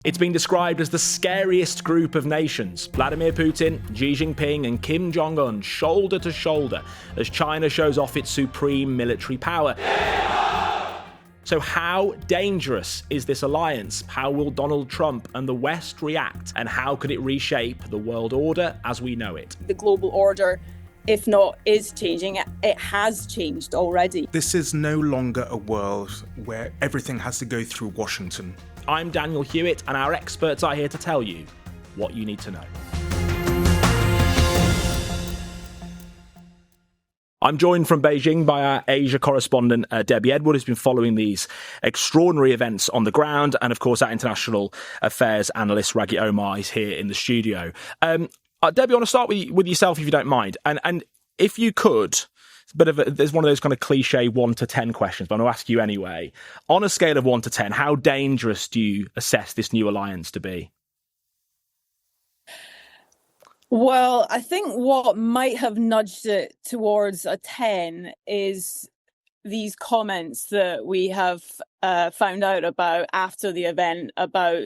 It's been described as the scariest group of nations. Vladimir Putin, Xi Jinping and Kim Jong Un shoulder to shoulder as China shows off its supreme military power. So how dangerous is this alliance? How will Donald Trump and the West react? And how could it reshape the world order as we know it? The global order, if not is changing, it has changed already. This is no longer a world where everything has to go through Washington. I'm Daniel Hewitt, and our experts are here to tell you what you need to know. I'm joined from Beijing by our Asia correspondent, Debi Edward, who's been following these extraordinary events on the ground. And of course, our international affairs analyst, Rageh Omaar, is here in the studio. Debi, I want to start with yourself, if you don't mind. And if you could, there's one of those kind of cliche 1 to 10 questions, but I'm going to ask you anyway. On a scale of 1 to 10, how dangerous do you assess this new alliance to be? Well, I think what might have nudged it towards a 10 is these comments that we have found out about after the event about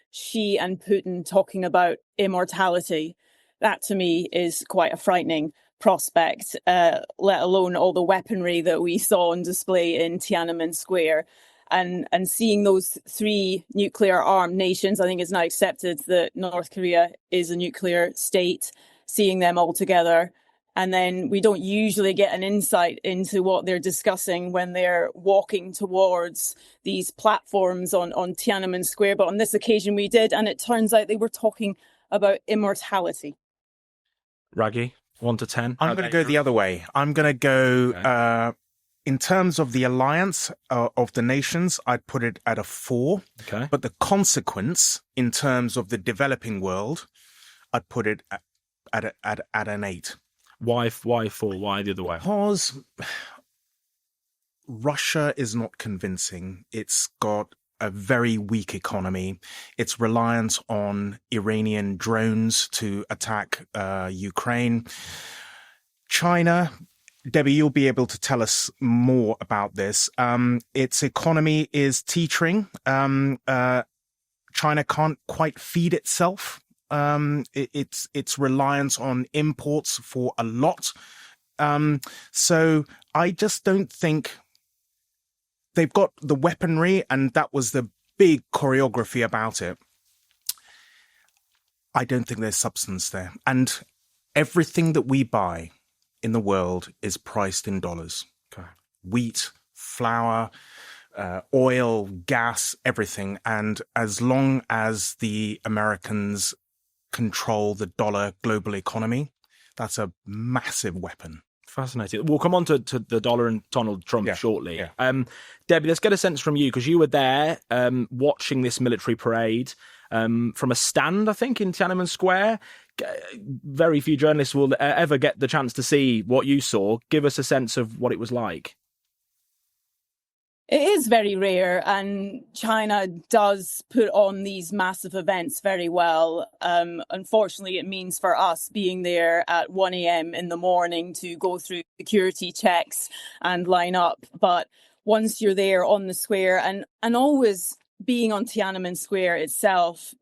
Xi and Putin talking about immortality. That to me is quite a frightening prospect, let alone all the weaponry that we saw on display in Tiananmen Square. And seeing those three nuclear-armed nations, I think it's now accepted that North Korea is a nuclear state, seeing them all together. And then we don't usually get an insight into what they're discussing when they're walking towards these platforms on Tiananmen Square. But on this occasion we did, and it turns out they were talking about immortality. Rageh, 1 to 10? I'm going to go the other way. I'm going to go... in terms of the alliance of the nations, I'd put it at a 4. Okay. But the consequence in terms of the developing world, I'd put it at an 8. Why 4? Why the other way? Because Russia is not convincing. It's got a very weak economy. It's reliant on Iranian drones to attack Ukraine. China... Debi, you'll be able to tell us more about this. Its economy is teetering. China can't quite feed itself. It's reliance on imports for a lot. So I just don't think they've got the weaponry, and that was the big choreography about it. I don't think there's substance there. And everything that we buy in the world is priced in dollars. Okay. Wheat, flour, oil, gas, everything. And as long as the Americans control the dollar global economy, that's a massive weapon. Fascinating. We'll come on to the dollar and Donald Trump shortly. Yeah. Debi, let's get a sense from you, because you were there watching this military parade from a stand, I think, in Tiananmen Square. Very few journalists will ever get the chance to see what you saw. Give us a sense of what it was like. It is very rare, and China does put on these massive events very well. Unfortunately, it means for us being there at 1 a.m. in the morning to go through security checks and line up. But once you're there on the square, and always being on Tiananmen Square itself,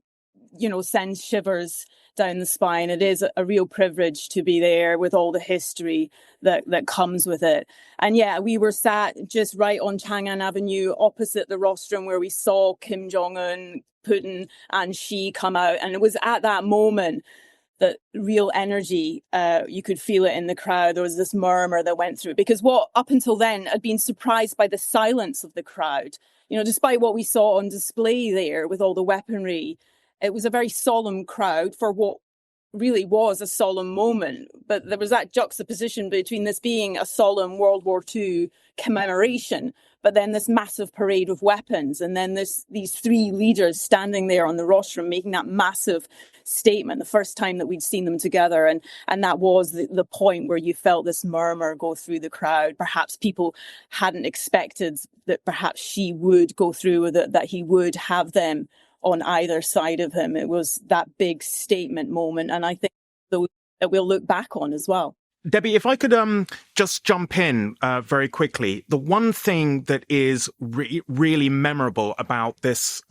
sends shivers down the spine. It is a real privilege to be there with all the history that comes with it. And yeah, we were sat just right on Chang'an Avenue opposite the rostrum where we saw Kim Jong Un, Putin and Xi come out. And it was at that moment that real energy, you could feel it in the crowd. There was this murmur that went through, because what up until then I'd been surprised by the silence of the crowd. Despite what we saw on display there with all the weaponry, it was a very solemn crowd for what really was a solemn moment. But there was that juxtaposition between this being a solemn World War II commemoration, but then this massive parade of weapons, and then these three leaders standing there on the rostrum making that massive statement, the first time that we'd seen them together. And that was the point where you felt this murmur go through the crowd. Perhaps people hadn't expected that perhaps Xi would go through with it, that he would have them on either side of him. It was that big statement moment, and I think that we'll look back on as well. Debbie, if I could just jump in very quickly. The one thing that is really memorable about this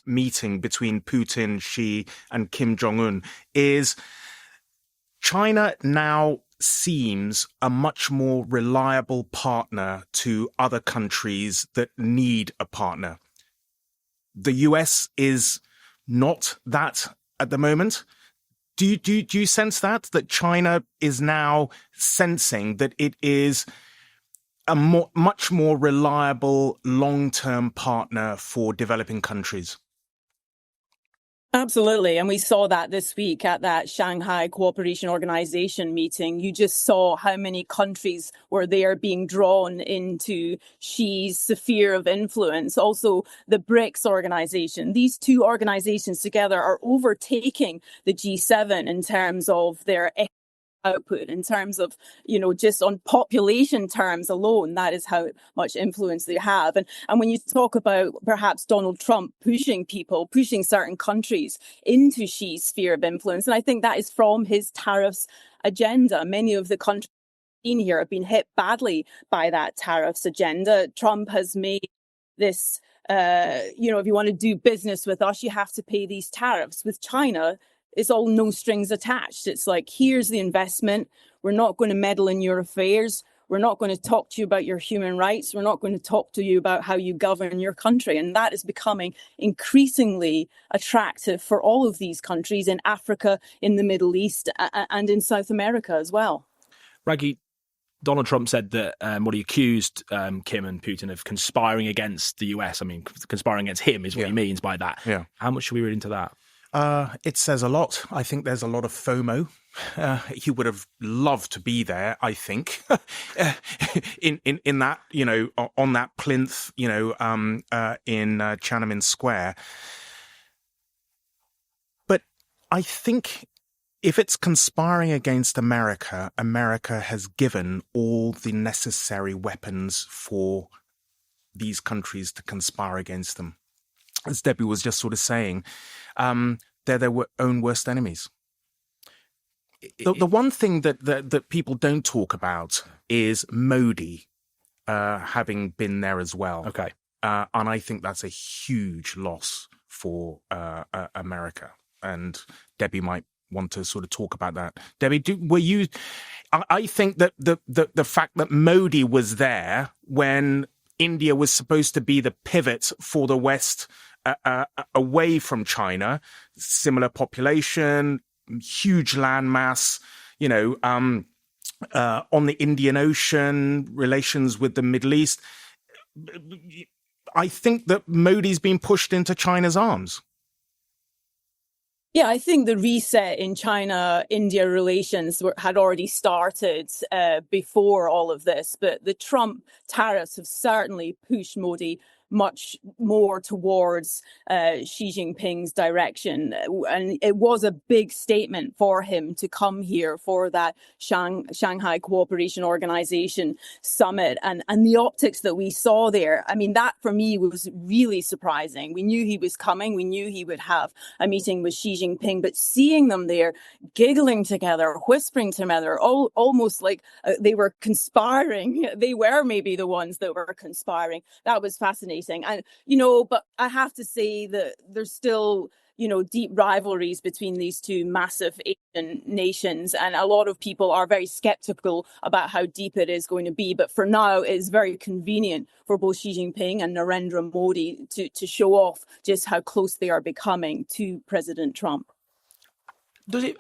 meeting between Putin, Xi, and Kim Jong Un is China now seems a much more reliable partner to other countries that need a partner. The US is not that at the moment. Do you sense that China is now sensing that it is a much more reliable long-term partner for developing countries? Absolutely. And we saw that this week at that Shanghai Cooperation Organization meeting. You just saw how many countries were there being drawn into Xi's sphere of influence. Also, the BRICS organization. These two organizations together are overtaking the G7 in terms of their output, in terms of, just on population terms alone. That is how much influence they have. And when you talk about perhaps Donald Trump pushing certain countries into Xi's sphere of influence, and I think that is from his tariffs agenda. Many of the countries in here have been hit badly by that tariffs agenda. Trump has made this, if you want to do business with us, you have to pay these tariffs. With China, it's all no strings attached. It's like, here's the investment. We're not going to meddle in your affairs. We're not going to talk to you about your human rights. We're not going to talk to you about how you govern your country. And that is becoming increasingly attractive for all of these countries in Africa, in the Middle East, and in South America as well. Rageh, Donald Trump said that he accused Kim and Putin of conspiring against the US. I mean, conspiring against him is what he means by that. Yeah. How much should we read into that? It says a lot. I think there's a lot of FOMO. He would have loved to be there, I think, in that, on that plinth, in Tiananmen Square. But I think if it's conspiring against America, America has given all the necessary weapons for these countries to conspire against them. As Debbie was just sort of saying, they're their own worst enemies. The one thing that people don't talk about is Modi having been there as well. Okay. And I think that's a huge loss for America. And Debbie might want to sort of talk about that. Debbie, I think that the fact that Modi was there when India was supposed to be the pivot for the West away from China, similar population, huge landmass, on the Indian Ocean, relations with the Middle East. I think that Modi's been pushed into China's arms. Yeah, I think the reset in China-India relations had already started before all of this, but the Trump tariffs have certainly pushed Modi much more towards Xi Jinping's direction. And it was a big statement for him to come here for that Shanghai Cooperation Organization summit. And the optics that we saw there, I mean, that for me was really surprising. We knew he was coming. We knew he would have a meeting with Xi Jinping, but seeing them there, giggling together, whispering together, almost like they were conspiring. They were maybe the ones that were conspiring. That was fascinating. And, but I have to say that there's still, deep rivalries between these two massive Asian nations. And a lot of people are very skeptical about how deep it is going to be. But for now, it's very convenient for both Xi Jinping and Narendra Modi to show off just how close they are becoming to President Trump.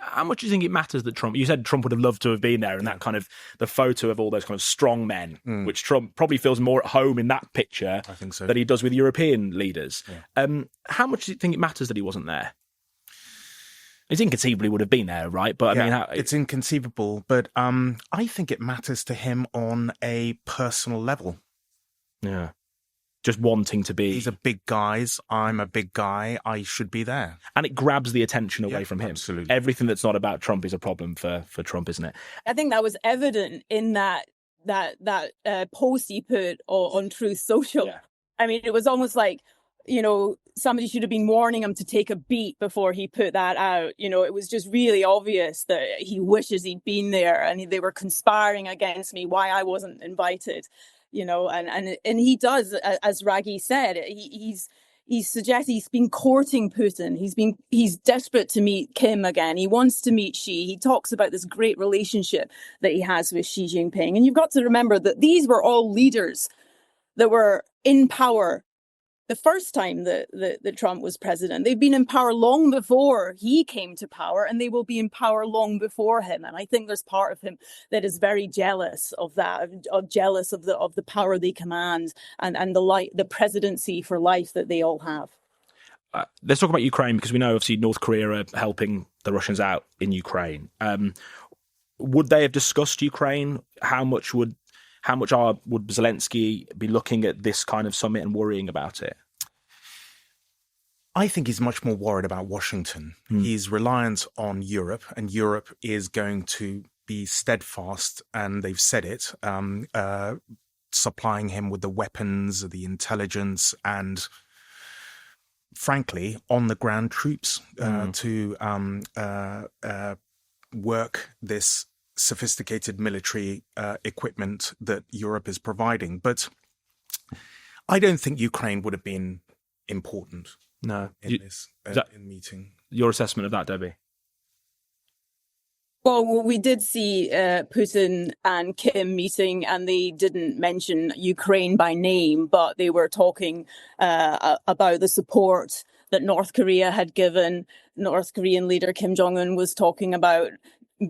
How much do you think it matters that you said Trump would have loved to have been there, and that kind of the photo of all those kind of strong men, which Trump probably feels more at home in that picture, I think so, than he does with European leaders. Yeah. How much do you think it matters that he wasn't there? It's inconceivable he would have been there, right? But I mean, it's inconceivable. But I think it matters to him on a personal level. Yeah. Just wanting to be. These are big guys. I'm a big guy. I should be there. And it grabs the attention away from him. Absolutely. Everything that's not about Trump is a problem for Trump, isn't it? I think that was evident in that post he put on Truth Social. Yeah. I mean, it was almost like, somebody should have been warning him to take a beat before he put that out. It was just really obvious that he wishes he'd been there, and they were conspiring against me, why I wasn't invited, and he does, as Rageh said, he suggests he's been courting Putin. He's desperate to meet Kim again. He wants to meet Xi. He talks about this great relationship that he has with Xi Jinping. And you've got to remember that these were all leaders that were in power the first time that Trump was president. They've been in power long before he came to power, and they will be in power long before him. And I think there's part of him that is very jealous of that, jealous of the power they command and the presidency for life that they all have. Let's talk about Ukraine, because we know obviously North Korea are helping the Russians out in Ukraine. Would they have discussed Ukraine? How much would Zelensky be looking at this kind of summit and worrying about it? I think he's much more worried about Washington. He's reliant on Europe, and Europe is going to be steadfast, and they've said it, supplying him with the weapons, the intelligence, and frankly, on-the-ground troops to work this sophisticated military equipment that Europe is providing. But I don't think Ukraine would have been important in this meeting. Your assessment of that, Debi? Well, we did see Putin and Kim meeting, and they didn't mention Ukraine by name, but they were talking about the support that North Korea had given. North Korean leader Kim Jong Un was talking about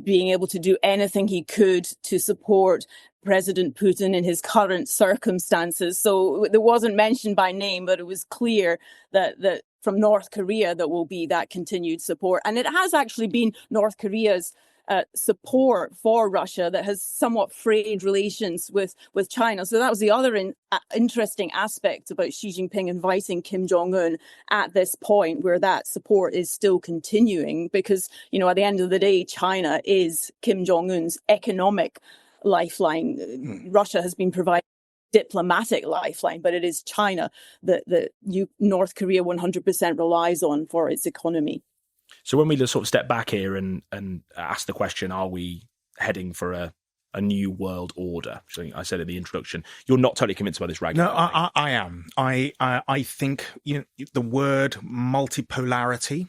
being able to do anything he could to support President Putin in his current circumstances. So it wasn't mentioned by name, but it was clear that from North Korea there will be that continued support. And it has actually been North Korea's support for Russia that has somewhat frayed relations with China. So that was the other interesting aspect about Xi Jinping inviting Kim Jong Un at this point, where that support is still continuing, because, at the end of the day, China is Kim Jong Un's economic lifeline. Russia has been providing diplomatic lifeline, but it is China that North Korea 100% relies on for its economy. So when we just sort of step back here and ask the question, are we heading for a new world order? So I said in the introduction, you're not totally convinced by this, Rageh. No, I am. I think the word multipolarity,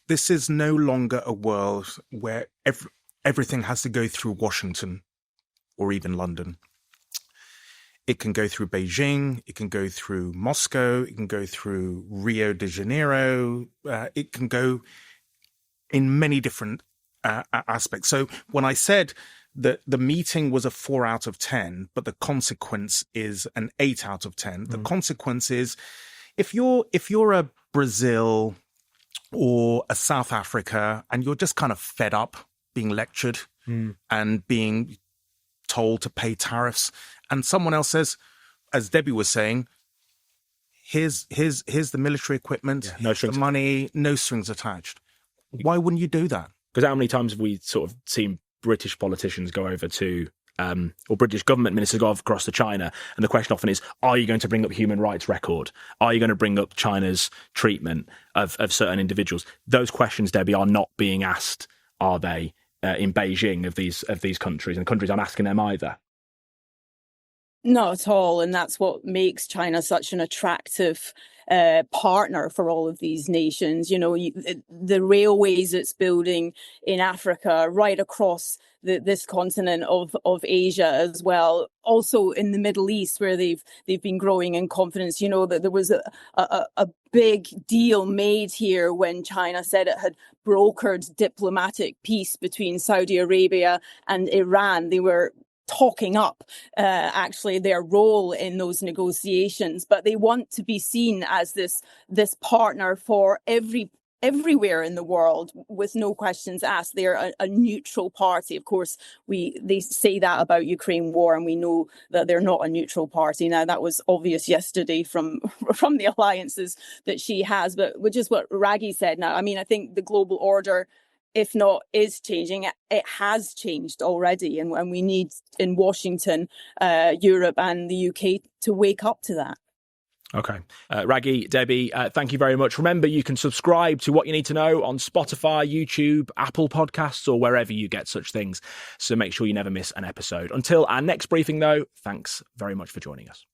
this is no longer a world where everything has to go through Washington or even London. It can go through Beijing, it can go through Moscow, it can go through Rio de Janeiro, it can go in many different aspects. So when I said that the meeting was a 4 out of 10, but the consequence is an 8 out of 10, the consequence is if you're a Brazil or a South Africa and you're just kind of fed up being lectured and being told to pay tariffs, and someone else says, as Debi was saying, here's the military equipment, here's the money, no strings attached. Why wouldn't you do that? Because how many times have we sort of seen British politicians go over to, or British government ministers go across to China, and the question often is, are you going to bring up human rights record? Are you going to bring up China's treatment of certain individuals? Those questions, Debi, are not being asked, are they, in Beijing of these countries, and countries aren't asking them either. Not at all, and that's what makes China such an attractive partner for all of these nations. The railways it's building in Africa, right across this continent of Asia as well. Also in the Middle East, where they've been growing in confidence. That there was a big deal made here when China said it had brokered diplomatic peace between Saudi Arabia and Iran. They were talking up actually their role in those negotiations, but they want to be seen as this partner for everywhere in the world with no questions asked. They're a neutral party. Of course, they say that about Ukraine war, and we know that they're not a neutral party. Now, that was obvious yesterday from the alliances that she has, but which is what Rageh said. Now, I mean, I think the global order, if not is changing, it has changed already. And we need in Washington, Europe and the UK to wake up to that. Okay. Rageh, Debi, thank you very much. Remember, you can subscribe to What You Need to Know on Spotify, YouTube, Apple Podcasts, or wherever you get such things. So make sure you never miss an episode. Until our next briefing, though, thanks very much for joining us.